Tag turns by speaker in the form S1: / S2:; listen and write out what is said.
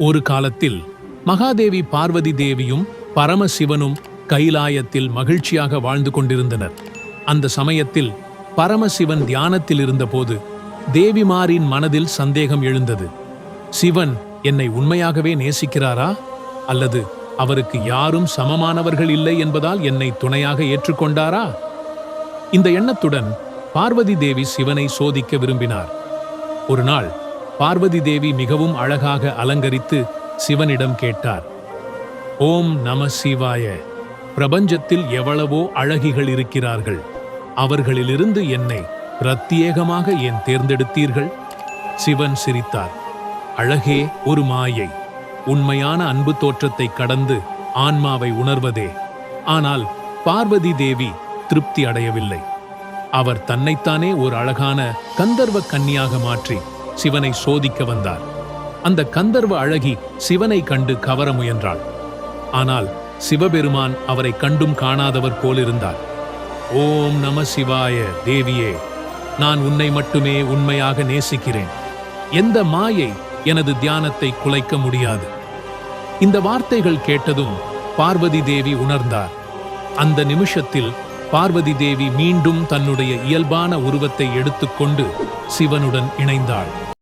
S1: ஒரு காலத்தில் மகாதேவி பார்வதி தேவியும் பரமசிவனும் கைலாயத்தில் மகிழ்ச்சியாக வாழ்ந்து கொண்டிருந்தனர். அந்த சமயத்தில் பரமசிவன் தியானத்தில் இருந்தபோது தேவிமாரின் மனதில் சந்தேகம் எழுந்தது. சிவன் என்னை உண்மையாகவே நேசிக்கிறாரா, அல்லது அவருக்கு யாரும் சமமானவர்கள் இல்லை என்பதால் என்னை துணையாக ஏற்றுக்கொண்டாரா? இந்த எண்ணத்துடன் பார்வதி தேவி சிவனை சோதிக்க விரும்பினார். ஒரு நாள் பார்வதி தேவி மிகவும் அழகாக அலங்கரித்து சிவனிடம் கேட்டார், ஓம் நம சிவாய. பிரபஞ்சத்தில் எவ்வளவோ அழகிகள் இருக்கிறார்கள், அவர்களிலிருந்து என்னை பிரத்யேகமாக ஏன் தேர்ந்தெடுத்தீர்கள்? சிவன் சிரித்தார். அழகே ஒரு மாயை, உண்மையான அன்பு தோற்றத்தை கடந்து ஆன்மாவை உணர்வதே. ஆனால் பார்வதி தேவி திருப்தி அடையவில்லை. அவர் தன்னைத்தானே ஒரு அழகான கந்தர்வ கன்னியாக மாற்றி சிவனை சோதிக்க வந்தார். அந்த கந்தர்வ அழகி சிவனை கண்டு கவர முயன்றாள். ஆனால் சிவபெருமான் அவரை கண்டும் காணாதவர் போலிருந்தார். ஓம் நம சிவாய தேவியே, நான் உன்னை மட்டுமே உண்மையாக நேசிக்கிறேன். எந்த மாயை எனது தியானத்தை குலைக்க முடியாது. இந்த வார்த்தைகள் கேட்டதும் பார்வதி தேவி உணர்ந்தார். அந்த நிமிஷத்தில் பார்வதி தேவி மீண்டும் தன்னுடைய இயல்பான உருவத்தை எடுத்துக்கொண்டு சிவனுடன் இணைந்தாள்.